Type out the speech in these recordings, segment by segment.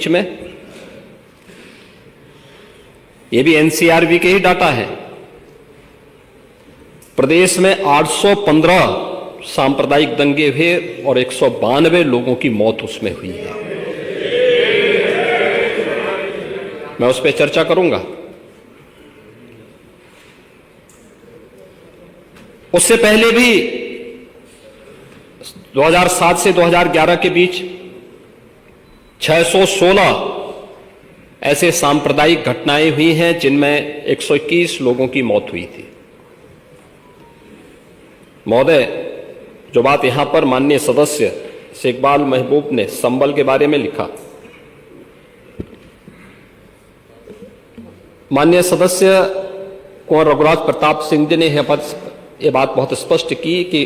में ये भी एनसीआरबी के ही डाटा है। प्रदेश में 815 सांप्रदायिक दंगे हुए और 192 लोगों की मौत उसमें हुई है। मैं उस पर चर्चा करूंगा। उससे पहले भी 2007 से 2011 के बीच 616 ऐसे सांप्रदायिक घटनाएं हुई हैं जिनमें 121 लोगों की मौत हुई थी। महोदय, जो बात यहां पर माननीय सदस्य शेखबाल महबूब ने संबल के बारे में लिखा, माननीय सदस्य कुंवर रघुराज प्रताप सिंह जी ने यह बात बहुत स्पष्ट की कि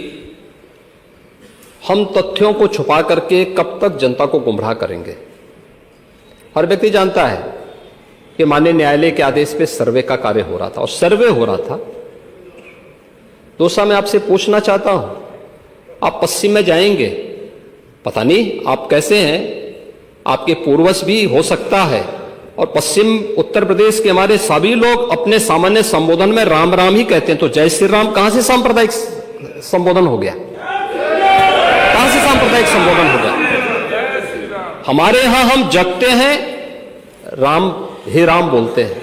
हम तथ्यों को छुपा करके कब तक जनता को गुमराह करेंगे। हर व्यक्ति जानता है कि माननीय न्यायालय के आदेश पे सर्वे का कार्य हो रहा था और सर्वे हो रहा था। दोस्तों, मैं आपसे पूछना चाहता हूं, आप पश्चिम में जाएंगे, पता नहीं आप कैसे हैं, आपके पूर्वज भी हो सकता है, और पश्चिम उत्तर प्रदेश के हमारे सभी लोग अपने सामान्य संबोधन में राम राम ही कहते हैं। तो जय श्री राम कहां से सांप्रदायिक संबोधन हो गया? कहां से सांप्रदायिक संबोधन हो गया? हमारे यहां हम जगते हैं, राम हे राम बोलते हैं,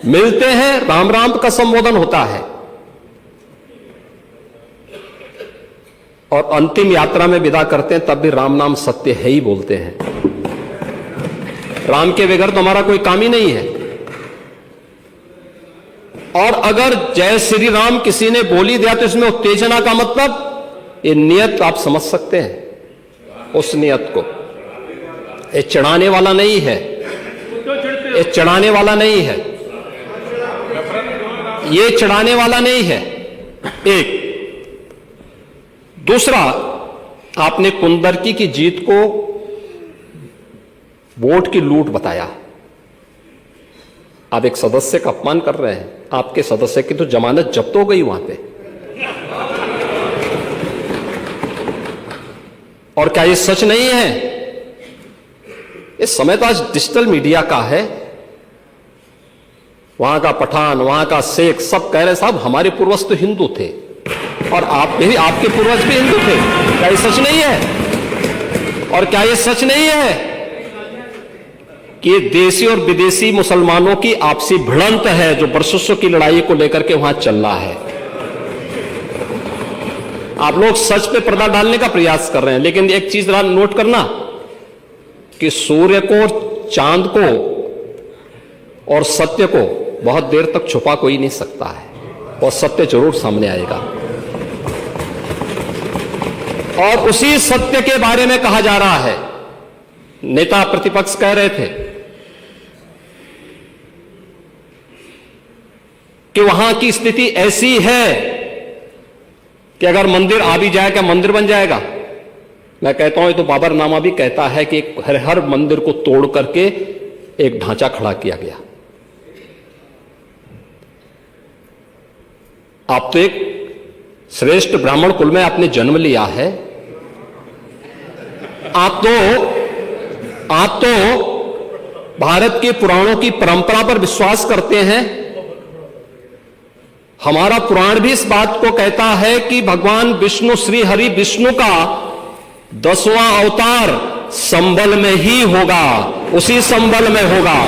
मिलते हैं, राम राम का संबोधन होता है, और अंतिम यात्रा में विदा करते हैं तब भी राम नाम सत्य है ही बोलते हैं। राम के बगैर तो हमारा कोई काम ही नहीं है। और अगर जय श्री राम किसी ने बोली दिया तो इसमें उत्तेजना का मतलब, ये नियत आप समझ सकते हैं। उस नियत को ये चढ़ाने वाला नहीं है, ये चढ़ाने वाला नहीं है, ये चढ़ाने वाला नहीं है। एक दूसरा, आपने कुंदरकी की जीत को वोट की लूट बताया। आप एक सदस्य का अपमान कर रहे हैं। आपके सदस्य की तो जमानत जब्त हो गई वहां पे। और क्या ये सच नहीं है? इस समय तो आज डिजिटल मीडिया का है। वहां का पठान, वहां का शेख सब कह रहे साहब हमारे पूर्वज तो हिंदू थे और आप भी, आपके पूर्वज भी हिंदू थे। क्या ये सच नहीं है? और क्या ये सच नहीं है कि देशी और विदेशी मुसलमानों की आपसी भिड़ंत है जो वर्षों की लड़ाई को लेकर के वहां चल रहा है? आप लोग सच पे पर्दा डालने का प्रयास कर रहे हैं, लेकिन एक चीज जरा नोट करना कि सूर्य को, चांद को और सत्य को बहुत देर तक छुपा कोई नहीं सकता है, और सत्य जरूर सामने आएगा। और उसी सत्य के बारे में कहा जा रहा है। नेता प्रतिपक्ष कह रहे थे कि वहां की स्थिति ऐसी है कि अगर मंदिर आ भी जाएगा, मंदिर बन जाएगा। मैं कहता हूं, ये तो बाबरनामा भी कहता है कि हर मंदिर को तोड़ करके एक ढांचा खड़ा किया गया। आप तो एक श्रेष्ठ ब्राह्मण कुल में आपने जन्म लिया है। आप तो भारत के पुराणों की परंपरा पर विश्वास करते हैं। हमारा पुराण भी इस बात को कहता है कि भगवान विष्णु, श्री हरि विष्णु का 10वां अवतार संबल में ही होगा, उसी संबल में होगा।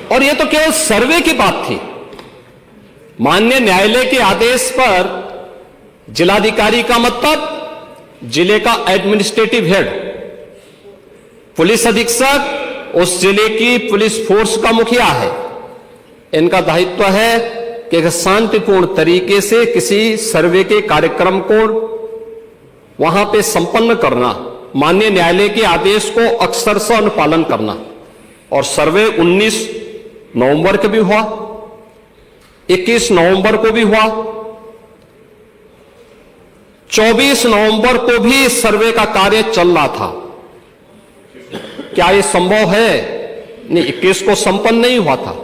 और यह तो केवल सर्वे की बात थी। माननीय न्यायालय के आदेश पर जिलाधिकारी का मतलब जिले का एडमिनिस्ट्रेटिव हेड, पुलिस अधीक्षक उस जिले की पुलिस फोर्स का मुखिया है। इनका दायित्व है कि शांतिपूर्ण तरीके से किसी सर्वे के कार्यक्रम को वहां पे संपन्न करना, माननीय न्यायालय के आदेश को अक्षरशः अनुपालन करना। और सर्वे 19 नवंबर को भी हुआ, 21 नवंबर को भी हुआ, 24 नवंबर को भी सर्वे का कार्य चल रहा था। क्या यह संभव है? नहीं, 21 को संपन्न नहीं हुआ था।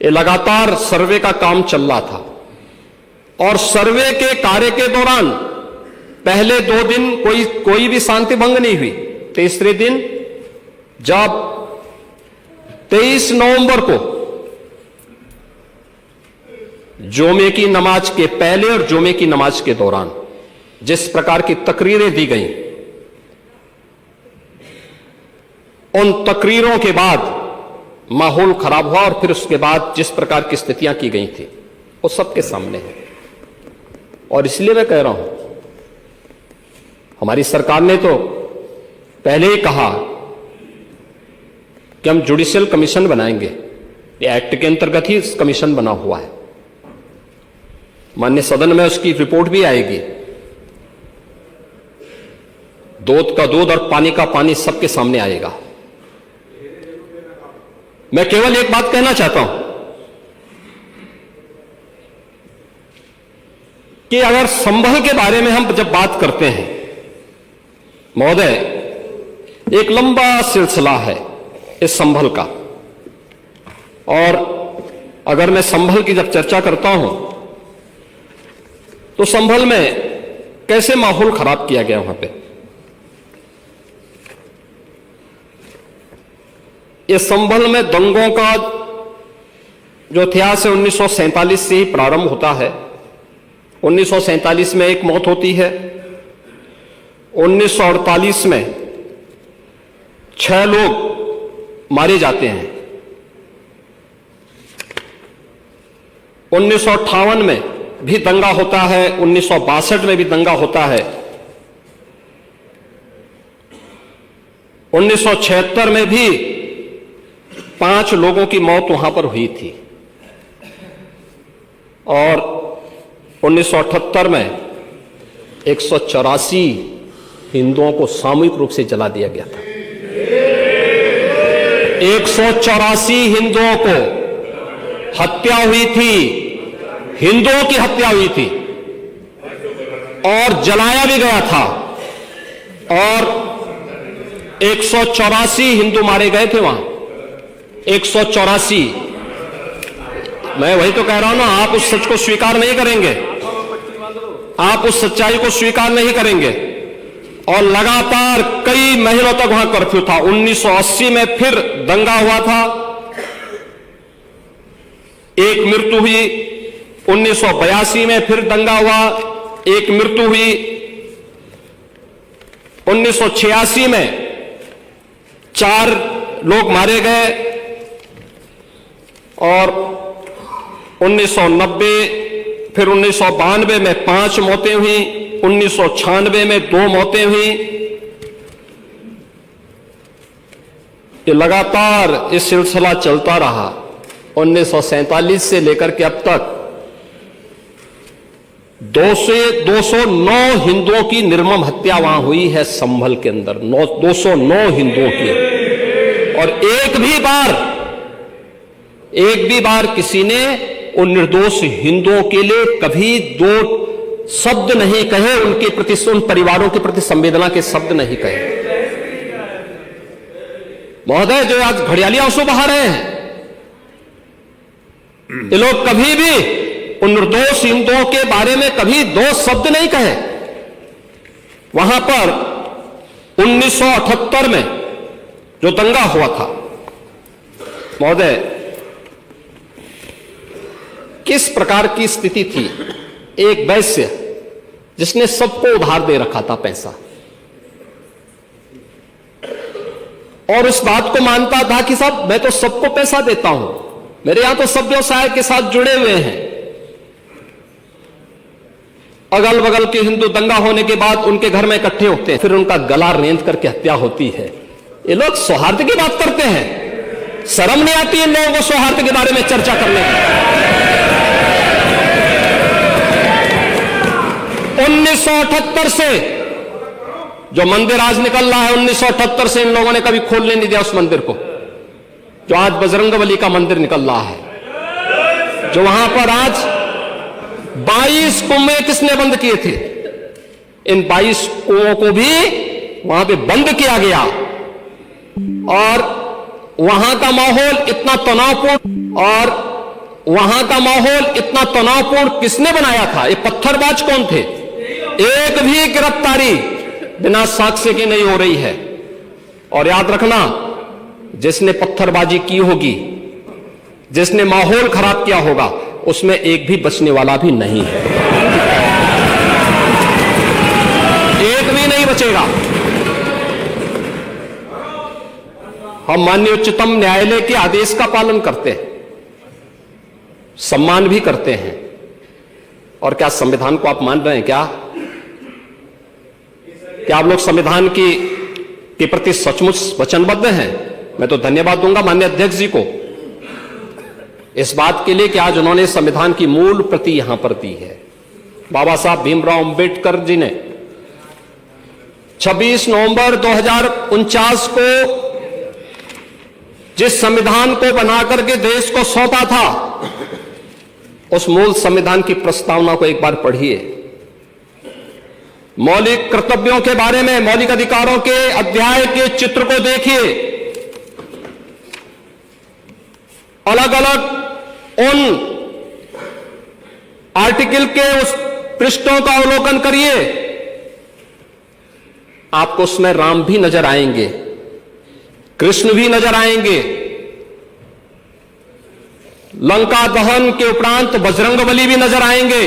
ये लगातार सर्वे का काम चल रहा था। और सर्वे के कार्य के दौरान पहले 2 दिन कोई भी शांति भंग नहीं हुई। तीसरे दिन जब 23 नवंबर को जुमे की नमाज के पहले और जुमे की नमाज के दौरान जिस प्रकार की तकरीरें दी गईं, उन तकरीरों के बाद माहौल खराब हुआ और फिर उसके बाद जिस प्रकार की स्थितियां की गई थी वो सबके सामने है। और इसलिए मैं कह रहा हूं, हमारी सरकार ने तो पहले ही कहा कि हम जुडिशियल कमीशन बनाएंगे। ये एक्ट के अंतर्गत ही कमीशन बना हुआ है। माननीय सदन में उसकी रिपोर्ट भी आएगी। दूध का दूध और पानी का पानी सबके सामने आएगा। मैं केवल एक बात कहना चाहता हूं कि अगर संभल के बारे में हम जब बात करते हैं महोदय, एक लंबा सिलसिला है इस संभल का। और अगर मैं संभल की जब चर्चा करता हूं तो संभल में कैसे माहौल खराब किया गया वहां पे। ये संभल में दंगों का जो इतिहास है 1947 से ही प्रारंभ होता है। 1947 में एक मौत होती है। 1948 में 6 लोग मारे जाते हैं। 1958 में भी दंगा होता है। 1962 में भी दंगा होता है। 1976 में भी 5 लोगों की मौत वहां पर हुई थी। और 1978 में 184 हिंदुओं को सामूहिक रूप से जला दिया गया था। 184 हिंदुओं को हत्या हुई थी, हिंदुओं की हत्या हुई थी और जलाया भी गया था। और 184 हिंदू मारे गए थे वहां। 184। मैं वही तो कह रहा हूं ना, आप उस सच को स्वीकार नहीं करेंगे, आप उस सच्चाई को स्वीकार नहीं करेंगे। और लगातार कई महीनों तक वहां कर्फ्यू था। 1980 में फिर दंगा हुआ था, एक मृत्यु हुई। 1982 में फिर दंगा हुआ, एक मृत्यु हुई। 1986 में 4 लोग मारे गए। और 1990 फिर 1992 में 5 मौतें हुई। 1996 में 2 मौतें हुई। ये लगातार ये सिलसिला चलता रहा। 1947 से लेकर के अब तक 209 हिंदुओं की निर्मम हत्या वहां हुई है संभल के अंदर। 209 हिंदुओं की। और एक भी बार किसी ने उन निर्दोष हिंदुओं के लिए कभी 2 शब्द नहीं कहे, उनके प्रति, उन परिवारों के प्रति संवेदना के शब्द नहीं कहे। महोदय, जो आज घड़ियाली आंसू बहा रहे हैं, ये लोग कभी भी उन निर्दोष हिंदुओं के बारे में कभी 2 शब्द नहीं कहे। वहां पर 1978 में जो दंगा हुआ था महोदय, किस प्रकार की स्थिति थी। एक वैश्य जिसने सबको उधार दे रखा था पैसा, और उस बात को मानता था कि साहब मैं तो सबको पैसा देता हूं, मेरे यहां तो सब व्यवसाय के साथ जुड़े हुए हैं। अगल बगल के हिंदू दंगा होने के बाद उनके घर में इकट्ठे होते हैं, फिर उनका गला रेंध करके हत्या होती है। ये लोग सौहार्द की बात करते हैं, शर्म नहीं आती इन लोगों को सौहार्द के बारे में चर्चा करने की। 1978 से जो मंदिर आज निकल रहा है, 1978 से इन लोगों ने कभी खोलने नहीं दिया उस मंदिर को। जो आज बजरंगबली का मंदिर निकल रहा है, जो वहां पर आज 22 कुएं किसने बंद किए थे, इन 22 कुओं को भी वहां पे बंद किया गया। और वहां का माहौल इतना तनावपूर्ण और वहां का माहौल इतना तनावपूर्ण किसने बनाया था? ये पत्थरबाज कौन थे? एक भी गिरफ्तारी बिना साक्ष्य की नहीं हो रही है। और याद रखना, जिसने पत्थरबाजी की होगी, जिसने माहौल खराब किया होगा, उसमें एक भी बचने वाला भी नहीं है, एक भी नहीं बचेगा। हम माननीय उच्चतम न्यायालय के आदेश का पालन करते हैं, सम्मान भी करते हैं। और क्या संविधान को आप मान रहे हैं? क्या आप लोग संविधान के प्रति सचमुच वचनबद्ध हैं? मैं तो धन्यवाद दूंगा माननीय अध्यक्ष जी को इस बात के लिए कि आज उन्होंने संविधान की मूल प्रति यहां पर दी है। बाबा साहब भीमराव अंबेडकर जी ने 26 नवंबर 2049 को जिस संविधान को बनाकर के देश को सौंपा था, उस मूल संविधान की प्रस्तावना को एक बार पढ़िए। मौलिक कर्तव्यों के बारे में, मौलिक अधिकारों के अध्याय के चित्र को देखिए। अलग अलग उन आर्टिकल के उस पृष्ठों का अवलोकन करिए, आपको उसमें राम भी नजर आएंगे, कृष्ण भी नजर आएंगे। लंका दहन के उपरांत बजरंगबली भी नजर आएंगे,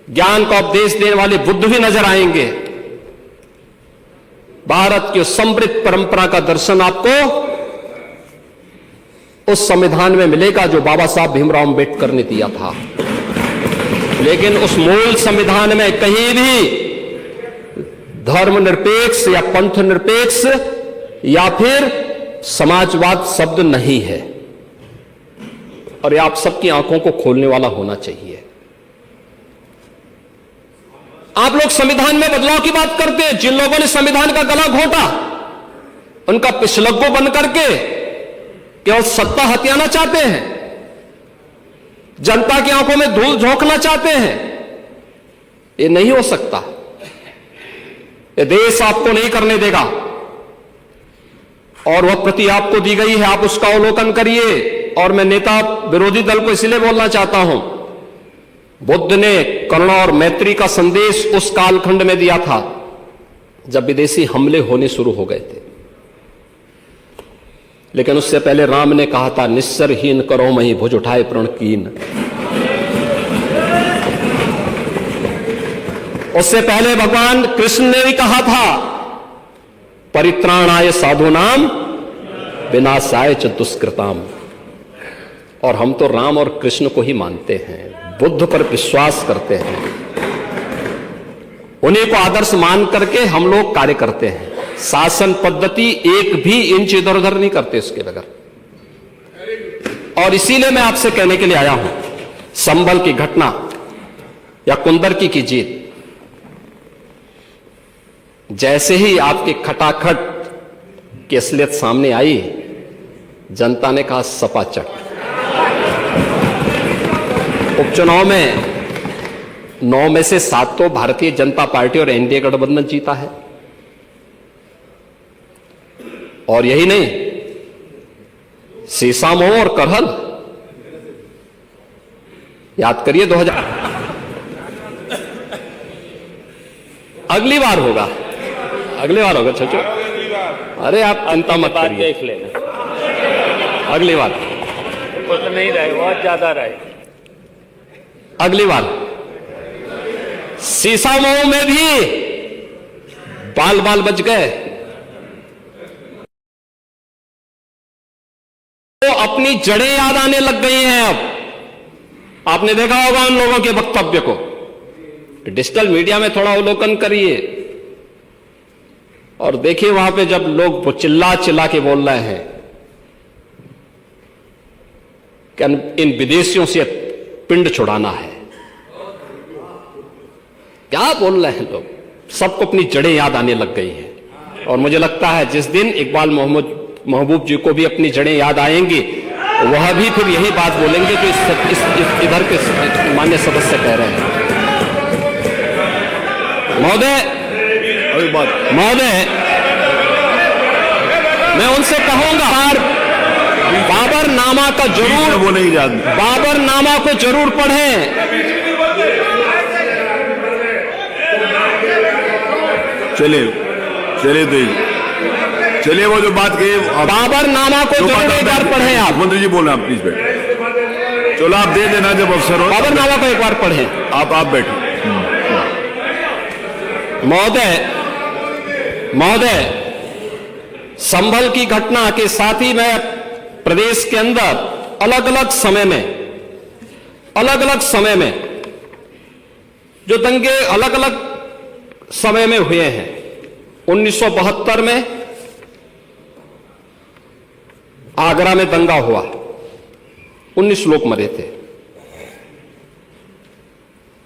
ज्ञान का उपदेश देने वाले बुद्ध भी नजर आएंगे। भारत की समृद्ध परंपरा का दर्शन आपको उस संविधान में मिलेगा जो बाबा साहब भीमराव अंबेडकर ने दिया था। लेकिन उस मूल संविधान में कहीं भी धर्मनिरपेक्ष या पंथ निरपेक्ष या फिर समाजवाद शब्द नहीं है। और ये आप सबकी आंखों को खोलने वाला होना चाहिए। आप लोग संविधान में बदलाव की बात करते हैं। जिन लोगों ने संविधान का गला घोंटा, उनका पिछलग्गू बन करके केवल सत्ता हथियाना चाहते हैं, जनता की आंखों में धूल झोंकना चाहते हैं। ये नहीं हो सकता। ये देश आपको नहीं करने देगा। और वह प्रति आपको दी गई है, आप उसका अवलोकन करिए। और मैं नेता विरोधी दल को इसलिए बोलना चाहता हूं, बुद्ध ने करुणा और मैत्री का संदेश उस कालखंड में दिया था जब विदेशी हमले होने शुरू हो गए थे। लेकिन उससे पहले राम ने कहा था, निस्सरहीन करो मही भुज उठाए प्रण कीन। उससे पहले भगवान कृष्ण ने भी कहा था, परित्राणाय साधूनाम विनाशाय च दुष्कृताम। और हम तो राम और कृष्ण को ही मानते हैं, बुद्ध पर विश्वास करते हैं, उन्हीं को आदर्श मान करके हम लोग कार्य करते हैं। शासन पद्धति एक भी इंच इधर उधर नहीं करते उसके बगैर। और इसीलिए मैं आपसे कहने के लिए आया हूं, संभल की घटना या कुंदरकी की जीत, जैसे ही आपकी खटाखट की असलियत सामने आई, जनता ने कहा सपाचट। उपचुनाव में 9 में से 7 तो भारतीय जनता पार्टी और एनडीए गठबंधन जीता है। और यही नहीं, सीसामऊ और करहल याद करिए 2000। अगली बार होगा, अगली बार होगा छोचो। अरे आप चिंता मत करिए, देख लेना अगली बार। कुछ नहीं रहे, बहुत ज्यादा रहे। अगली बार सीसामऊ में भी बाल बाल बच गए। तो अपनी जड़ें याद आने लग गई हैं। अब आपने देखा होगा उन लोगों के वक्तव्य को, डिजिटल मीडिया में थोड़ा अवलोकन करिए और देखिए वहां पे जब लोग वो चिल्ला चिल्ला के बोल रहे हैं कि इन विदेशियों से पिंड छुड़ाना है। क्या बोल रहे हैं लोग? सबको अपनी जड़ें याद आने लग गई हैं। और मुझे लगता है जिस दिन इकबाल महबूब जी को भी अपनी जड़ें याद आएंगी, वह भी फिर यही बात बोलेंगे जो इधर के मान्य सदस्य कह रहे हैं। महोदय, मैं उनसे कहूंगा, बाबरनामा का जरूर बोले ही याद नहीं। बाबरनामा को जरूर पढ़ें। चलिए चलिए वो जो बात कही बाबरनामा को जरूर एक बार पढ़ें आप। मंत्री जी बोल रहे हैं, आप प्लीज बैठे। चलो आप दे देना जब अवसर हो। बाबरनामा को एक बार पढ़ें आप बैठो। महोदय, संभल की घटना के साथ ही मैं प्रदेश के अंदर अलग अलग समय में जो दंगे अलग अलग समय में हुए हैं, 1972 में आगरा में दंगा हुआ, 19 लोग मरे थे।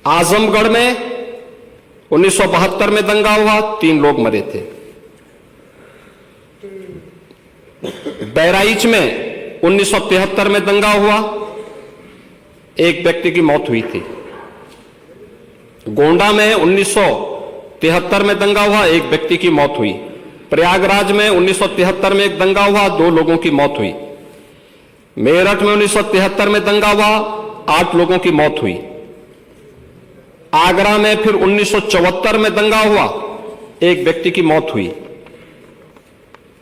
आजमगढ़ में 1972 में दंगा हुआ, 3 लोग मरे थे। बहराइच में 1973 में दंगा हुआ, 1 व्यक्ति की मौत हुई थी। गोंडा में 1973 में दंगा हुआ, 1 व्यक्ति की मौत हुई। प्रयागराज में 1973 में एक दंगा हुआ, 2 लोगों की मौत हुई। मेरठ में 1973 में दंगा हुआ, 8 लोगों की मौत हुई। आगरा में फिर 1974 में दंगा हुआ, 1 व्यक्ति की मौत हुई।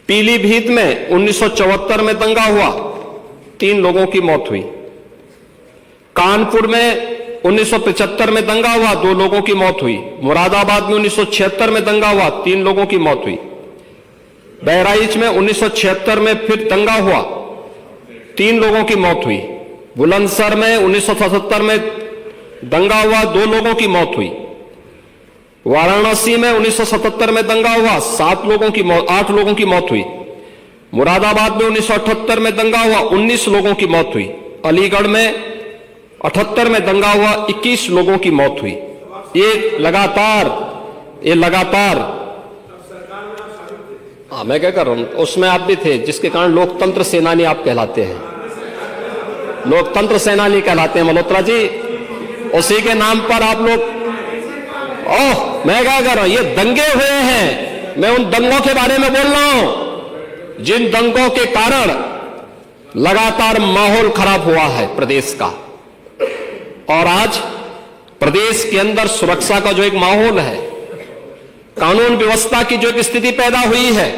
पीलीभीत में 1974 में दंगा हुआ, 3 लोगों की मौत हुई। कानपुर में 1975 में दंगा हुआ, 2 लोगों की मौत हुई। मुरादाबाद में 1976 में दंगा हुआ, 3 लोगों की मौत हुई। बहराइच में 1976 में फिर दंगा हुआ, 3 लोगों की मौत हुई। बुलंदशहर में 1977 में दंगा हुआ, 2 लोगों की मौत हुई। वाराणसी में 1977 में दंगा हुआ, 8 लोगों की मौत हुई। मुरादाबाद में 1978 में दंगा हुआ, 19 लोगों की मौत हुई। अलीगढ़ में 78 में दंगा हुआ, 21 लोगों की मौत हुई। ये लगातार मैं क्या कर रहा हूं, उसमें आप भी थे, जिसके कारण लोकतंत्र सेनानी आप कहलाते हैं, लोकतंत्र सेनानी कहलाते हैं मल्होत्रा जी। उसी के नाम पर आप लोग मैं क्या कर रहा हूं, ये दंगे हुए हैं, मैं उन दंगों के बारे में बोल रहा हूं जिन दंगों के कारण लगातार माहौल खराब हुआ है प्रदेश का। और आज प्रदेश के अंदर सुरक्षा का जो एक माहौल है, कानून व्यवस्था की जो एक स्थिति पैदा हुई है,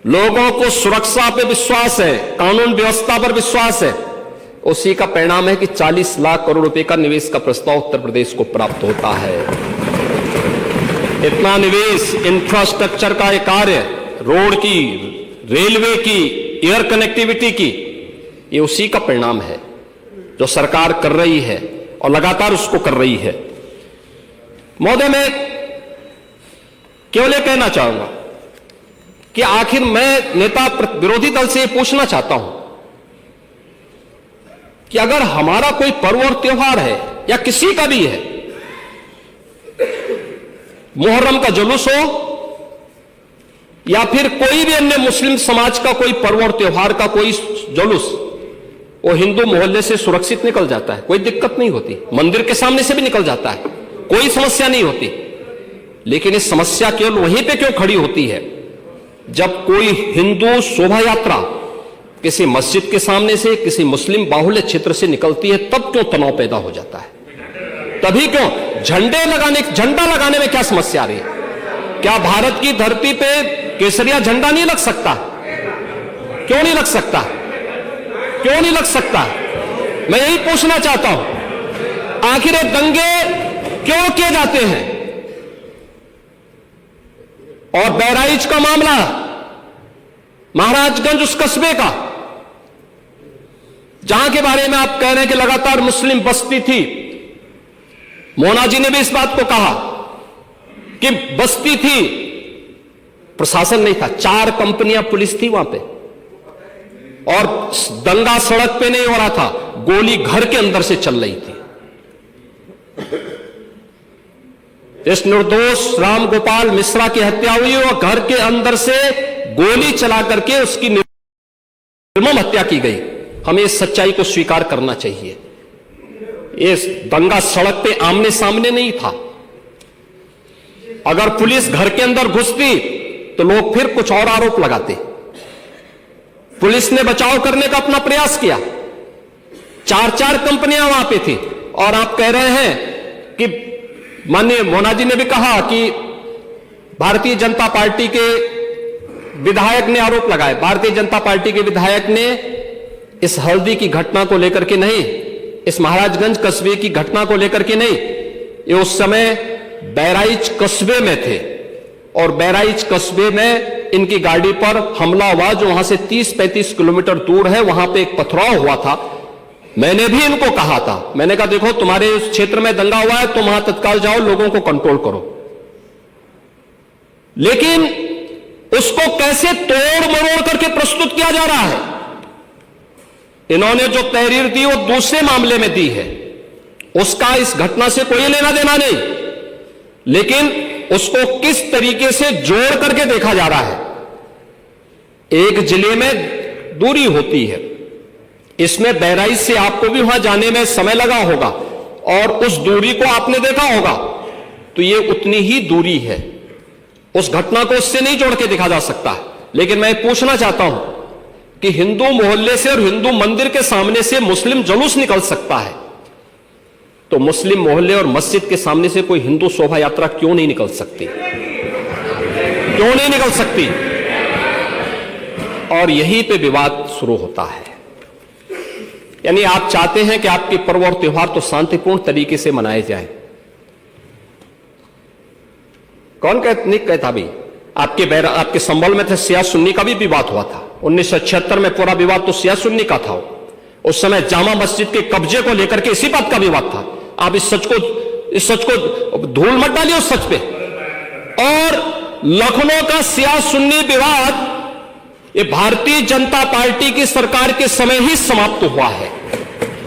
लोगों को सुरक्षा पे विश्वास है, कानून व्यवस्था पर विश्वास है, उसी का परिणाम है कि 40 लाख करोड़ रुपए का निवेश का प्रस्ताव उत्तर प्रदेश को प्राप्त होता है। इतना निवेश, इंफ्रास्ट्रक्चर का एक कार्य, रोड की, रेलवे की, एयर कनेक्टिविटी की, ये उसी का परिणाम है जो सरकार कर रही है और लगातार उसको कर रही है। महोदय, मैं केवल ये कहना चाहूंगा कि आखिर मैं नेता विरोधी दल से ये पूछना चाहता हूं कि अगर हमारा कोई पर्व और त्योहार है या किसी का भी है, मुहर्रम का जुलूस हो या फिर कोई भी अन्य मुस्लिम समाज का कोई पर्व और त्योहार का कोई जुलूस, वो हिंदू मोहल्ले से सुरक्षित निकल जाता है, कोई दिक्कत नहीं होती, मंदिर के सामने से भी निकल जाता है, कोई समस्या नहीं होती। लेकिन इस समस्या केवल वहीं पे क्यों खड़ी होती है जब कोई हिंदू शोभा यात्रा किसी मस्जिद के सामने से, किसी मुस्लिम बाहुल्य क्षेत्र से निकलती है, तब क्यों तनाव पैदा हो जाता है? तभी क्यों झंडा लगाने में क्या समस्या आ रही है? क्या भारत की धरती पे केसरिया झंडा नहीं लग सकता? क्यों नहीं लग सकता? क्यों नहीं लग सकता? मैं यही पूछना चाहता हूं, आखिर ये दंगे क्यों किए जाते हैं? और बहराइच का मामला, महाराजगंज उस कस्बे का, जहां के बारे में आप कह रहे हैं कि लगातार मुस्लिम बस्ती थी, मोना जी ने भी इस बात को कहा कि बस्ती थी, प्रशासन नहीं था, 4 कंपनियां पुलिस थी वहां पे, और दंगा सड़क पे नहीं हो रहा था, गोली घर के अंदर से चल रही थी। इस निर्दोष राम गोपाल मिश्रा की हत्या हुई और घर के अंदर से गोली चला करके उसकी निर्मम हत्या की गई। हमें इस सच्चाई को स्वीकार करना चाहिए। ये दंगा सड़क पे आमने सामने नहीं था। अगर पुलिस घर के अंदर घुसती तो लोग फिर कुछ और आरोप लगाते, पुलिस ने बचाव करने का अपना प्रयास किया। 4 कंपनियां वहां पे थी और आप कह रहे हैं कि माननीय मोना जी ने भी कहा कि भारतीय जनता पार्टी के विधायक ने आरोप लगाए। भारतीय जनता पार्टी के विधायक ने इस हल्दी की घटना को लेकर के नहीं, इस महाराजगंज कस्बे की घटना को लेकर के नहीं, ये उस समय बहराइच कस्बे में थे और बहराइच कस्बे में इनकी गाड़ी पर हमला हुआ जो वहां से 30-35 किलोमीटर दूर है। वहां पे एक पथराव हुआ था। मैंने भी इनको कहा था, मैंने कहा देखो तुम्हारे उस क्षेत्र में दंगा हुआ है, तुम वहां तत्काल जाओ, लोगों को कंट्रोल करो। लेकिन उसको कैसे तोड़ मरोड़ करके प्रस्तुत किया जा रहा है। इन्होंने जो तहरीर दी वो दूसरे मामले में दी है, उसका इस घटना से कोई लेना देना नहीं, लेकिन उसको किस तरीके से जोड़ करके देखा जा रहा है। एक जिले में दूरी होती है, इसमें बहराइच से आपको भी वहां जाने में समय लगा होगा और उस दूरी को आपने देखा होगा, तो ये उतनी ही दूरी है। उस घटना को उससे नहीं जोड़ के देखा जा सकता। लेकिन मैं पूछना चाहता हूं कि हिंदू मोहल्ले से और हिंदू मंदिर के सामने से मुस्लिम जुलूस निकल सकता है, तो मुस्लिम मोहल्ले और मस्जिद के सामने से कोई हिंदू शोभा यात्रा क्यों नहीं निकल सकती? क्यों नहीं निकल सकती? और यहीं पे विवाद शुरू होता है। यानी आप चाहते हैं कि आपके पर्व और त्योहार तो शांतिपूर्ण तरीके से मनाए जाएं। कौन नहीं कहता भी? आपके संबल में थे सिया सुन्नी का भी विवाद हुआ था। 1976 में पूरा विवाद तो सिया सुन्नी का था। उस समय जामा मस्जिद के कब्जे को लेकर के इसी बात का विवाद था। आप इस सच को धूल मत डालिए उस सच पे। और लखनऊ का सिया सुन्नी विवाद ये भारतीय जनता पार्टी की सरकार के समय ही समाप्त हुआ है।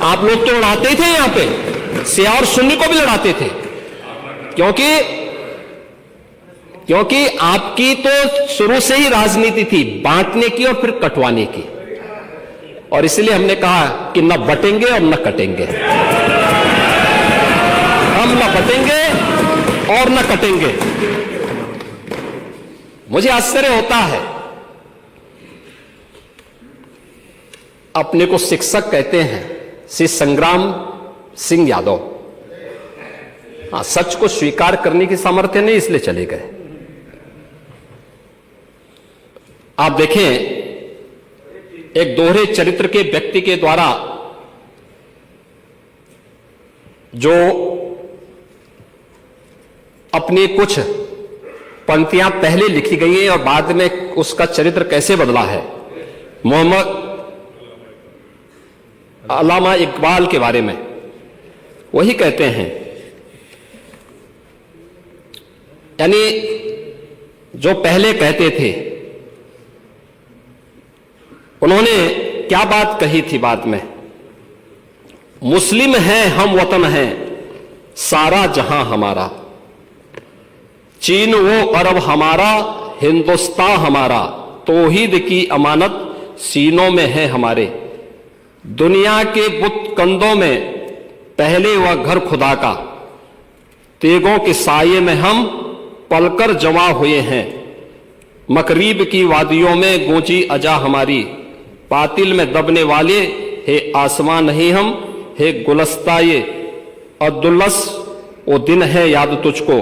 आप लोग तो लड़ाते थे, यहां पे सिया और सुन्नी को भी लड़ाते थे, क्योंकि आपकी तो शुरू से ही राजनीति थी बांटने की और फिर कटवाने की, और इसलिए हमने कहा कि न बटेंगे और न कटेंगे। हम न बटेंगे और न कटेंगे। मुझे आश्चर्य होता है, अपने को शिक्षक कहते हैं श्री संग्राम सिंह यादव। हां, सच को स्वीकार करने की सामर्थ्य नहीं, इसलिए चले गए। आप देखें, एक दोहरे चरित्र के व्यक्ति के द्वारा जो अपनी कुछ पंक्तियां पहले लिखी गई हैं और बाद में उसका चरित्र कैसे बदला है। मोहम्मद अल्लामा इकबाल के बारे में वही कहते हैं, यानी जो पहले कहते थे उन्होंने क्या बात कही थी बाद में। मुस्लिम हैं हम, वतन हैं सारा जहां हमारा, चीन वो अरब हमारा, हिंदुस्तान हमारा, तौहीद की अमानत सीनों में है हमारे। दुनिया के बुत कंदों में पहले वह घर खुदा का, तेगों के साये में हम पलकर जमा हुए हैं। मकरीब की वादियों में गूंजी अजा हमारी, पातिल में दबने वाले हे आसमां नहीं हम, हे गुलस्ताए अब्दुल्लस वो दिन है याद तुझको।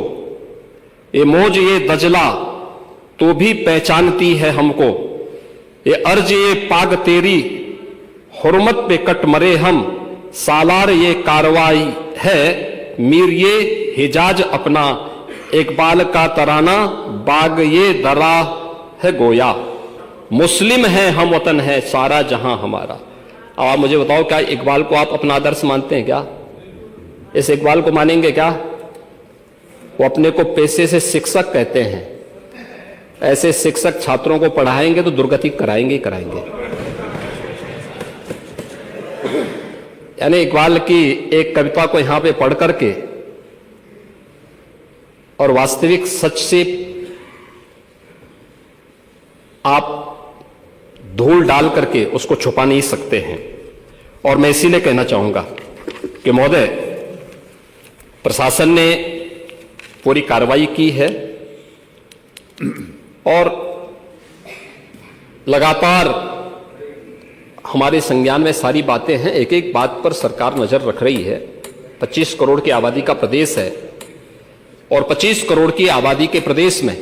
ये मौज ये दजला तो भी पहचानती है हमको, ये अर्ज ये पाग तेरी हुर्मत पे कट मरे हम। सालार ये कार्रवाई है मीर ये हिजाज अपना, इकबाल का तराना बाग ये दरा है गोया। मुस्लिम है हम, वतन है सारा जहां हमारा। अब आप मुझे बताओ, क्या इकबाल को आप अपना आदर्श मानते हैं क्या? इस इकबाल को मानेंगे क्या? वो अपने को पेशे से शिक्षक कहते हैं। ऐसे शिक्षक छात्रों को पढ़ाएंगे तो दुर्गति कराएंगे ही कराएंगे। यानी इकबाल की एक कविता को यहां पे पढ़ करके और वास्तविक सच से आप धूल डाल करके उसको छुपा नहीं सकते हैं। और मैं इसीलिए कहना चाहूंगा कि महोदय, प्रशासन ने पूरी कार्रवाई की है और लगातार हमारे संज्ञान में सारी बातें हैं, एक एक बात पर सरकार नजर रख रही है। 25 करोड़ की आबादी का प्रदेश है और 25 करोड़ की आबादी के प्रदेश में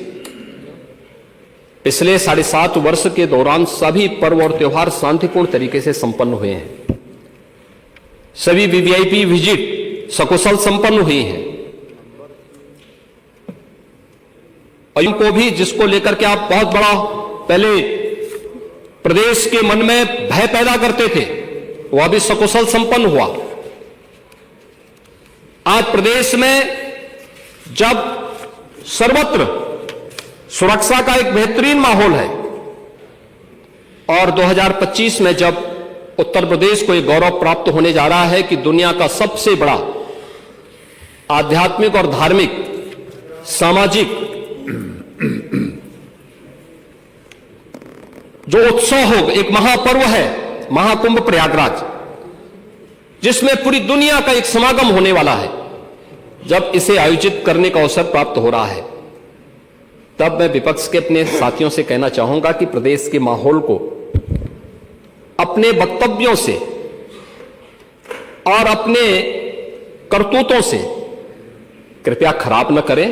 पिछले 7.5 वर्ष के दौरान सभी पर्व और त्योहार शांतिपूर्ण तरीके से संपन्न हुए हैं। सभी वीवीआईपी विजिट सकुशल संपन्न हुई हैं। और को भी जिसको लेकर के आप बहुत बड़ा पहले प्रदेश के मन में भय पैदा करते थे, वह भी सकुशल संपन्न हुआ। आज प्रदेश में जब सर्वत्र सुरक्षा का एक बेहतरीन माहौल है और 2025 में जब उत्तर प्रदेश को एक गौरव प्राप्त होने जा रहा है कि दुनिया का सबसे बड़ा आध्यात्मिक और धार्मिक सामाजिक जो उत्सव हो, एक महापर्व है महाकुंभ प्रयागराज, जिसमें पूरी दुनिया का एक समागम होने वाला है, जब इसे आयोजित करने का अवसर प्राप्त हो रहा है, तब मैं विपक्ष के अपने साथियों से कहना चाहूंगा कि प्रदेश के माहौल को अपने वक्तव्यों से और अपने करतूतों से कृपया खराब न करें।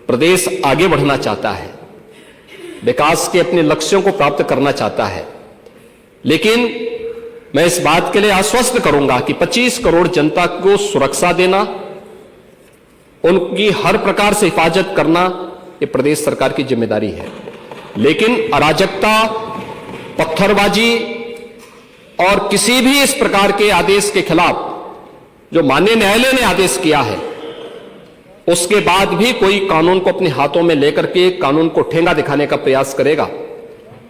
प्रदेश आगे बढ़ना चाहता है, विकास के अपने लक्ष्यों को प्राप्त करना चाहता है, लेकिन मैं इस बात के लिए आश्वस्त करूंगा कि 25 करोड़ जनता को सुरक्षा देना, उनकी हर प्रकार से हिफाजत करना, ये प्रदेश सरकार की जिम्मेदारी है। लेकिन अराजकता, पत्थरबाजी और किसी भी इस प्रकार के आदेश के खिलाफ जो माननीय न्यायालय ने आदेश किया है, उसके बाद भी कोई कानून को अपने हाथों में लेकर के कानून को ठेंगा दिखाने का प्रयास करेगा,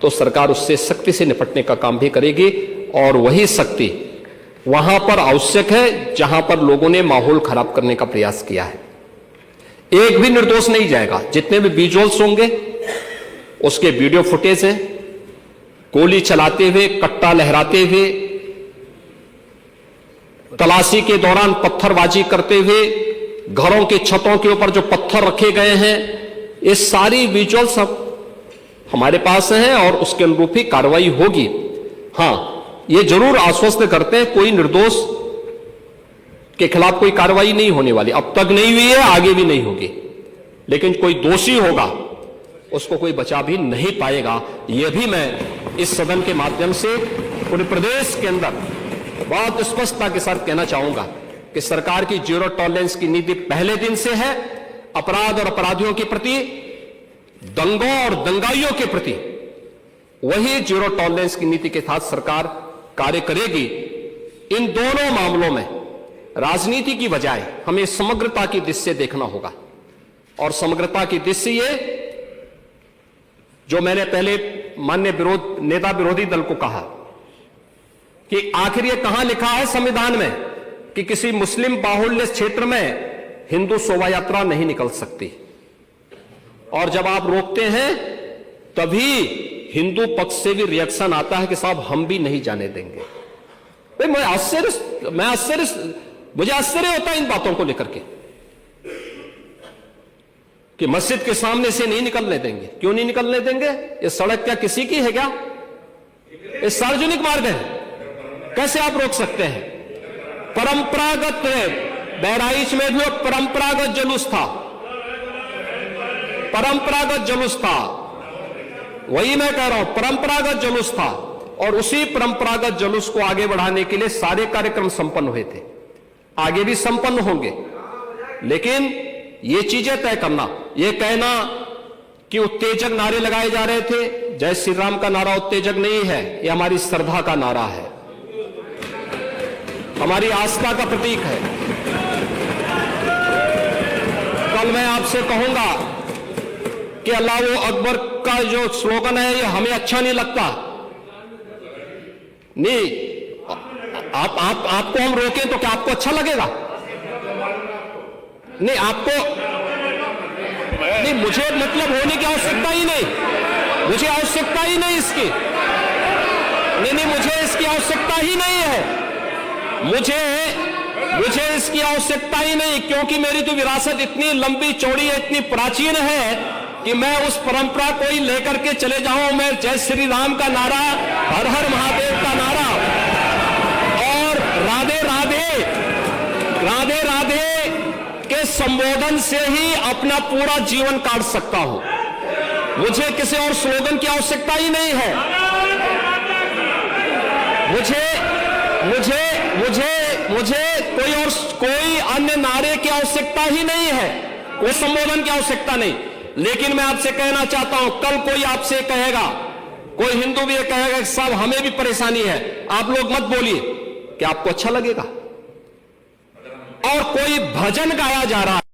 तो सरकार उससे सख्ती से निपटने का काम भी करेगी। और वही सख्ती वहां पर आवश्यक है जहां पर लोगों ने माहौल खराब करने का प्रयास किया है। एक भी निर्दोष नहीं जाएगा। जितने भी विजुअल्स होंगे, उसके वीडियो फुटेज हैं, गोली चलाते हुए, कट्टा लहराते हुए, तलाशी के दौरान पत्थरबाजी करते हुए, घरों की छतों के ऊपर जो पत्थर रखे गए हैं, ये सारी विजुअल्स हमारे पास हैं और उसके अनुरूप ही कार्रवाई होगी। हां, ये जरूर आश्वस्त करते हैं कोई निर्दोष के खिलाफ कोई कार्रवाई नहीं होने वाली, अब तक नहीं हुई है, आगे भी नहीं होगी। लेकिन कोई दोषी होगा, उसको कोई बचा भी नहीं पाएगा। यह भी मैं इस सदन के माध्यम से पूरे प्रदेश के अंदर बहुत स्पष्टता के साथ कहना चाहूंगा कि सरकार की जीरो टॉलरेंस की नीति पहले दिन से है। अपराध और अपराधियों के प्रति, दंगों और दंगाइयों के प्रति वही जीरो टॉलरेंस की नीति के साथ सरकार कार्य करेगी। इन दोनों मामलों में राजनीति की बजाय हमें समग्रता की दृष्टि से देखना होगा। और समग्रता की दृष्टि ये जो मैंने पहले माननीय नेता विरोधी दल को कहा कि आखिर ये कहां लिखा है संविधान में कि किसी मुस्लिम बाहुल्य क्षेत्र में हिंदू शोभा यात्रा नहीं निकल सकती, और जब आप रोकते हैं तभी हिंदू पक्ष से भी रिएक्शन आता है कि साहब हम भी नहीं जाने देंगे। भाई मुझे आश्चर्य होता है इन बातों को लेकर के कि मस्जिद के सामने से नहीं निकलने देंगे। क्यों नहीं निकलने देंगे? ये सड़क क्या किसी की है क्या? ये सार्वजनिक मार्ग है, कैसे आप रोक सकते हैं? परंपरागत बहराइच में भी परंपरागत जुलूस था, परंपरागत जुलूस था, वही मैं कह रहा हूं, परंपरागत जुलूस था। और उसी परंपरागत जुलूस को आगे बढ़ाने के लिए सारे कार्यक्रम संपन्न हुए थे, आगे भी संपन्न होंगे। लेकिन ये चीजें तय करना, ये कहना कि उत्तेजक नारे लगाए जा रहे थे, जय श्री राम का नारा उत्तेजक नहीं है, ये हमारी श्रद्धा का नारा है, हमारी आस्था का प्रतीक है। कल मैं आपसे कहूंगा कि अल्लाह अकबर का जो स्लोगन है, ये हमें अच्छा नहीं लगता। नहीं, आपको हम रोकें तो क्या आपको अच्छा लगेगा? नहीं, आपको नहीं, मुझे मतलब होने की आवश्यकता ही नहीं, मुझे आवश्यकता ही नहीं इसकी, नहीं, मुझे इसकी आवश्यकता ही नहीं है, मुझे इसकी आवश्यकता ही नहीं, क्योंकि मेरी तो विरासत इतनी लंबी चौड़ी है, इतनी प्राचीन है कि मैं उस परंपरा को ही लेकर के चले जाऊं। मैं जय श्री राम का नारा, हर हर महादेव का नारा राधे राधे के संबोधन से ही अपना पूरा जीवन काट सकता हूं। मुझे किसी और स्लोगन की आवश्यकता ही नहीं है। मुझे कोई अन्य नारे की आवश्यकता ही नहीं है, कोई संबोधन की आवश्यकता नहीं। लेकिन मैं आपसे कहना चाहता हूं, कल कोई आपसे कहेगा, कोई हिंदू भी ये कहेगा कि साहब हमें भी परेशानी है, आप लोग मत बोलिए, क्या आपको अच्छा लगेगा? और कोई भजन गाया जा रहा है।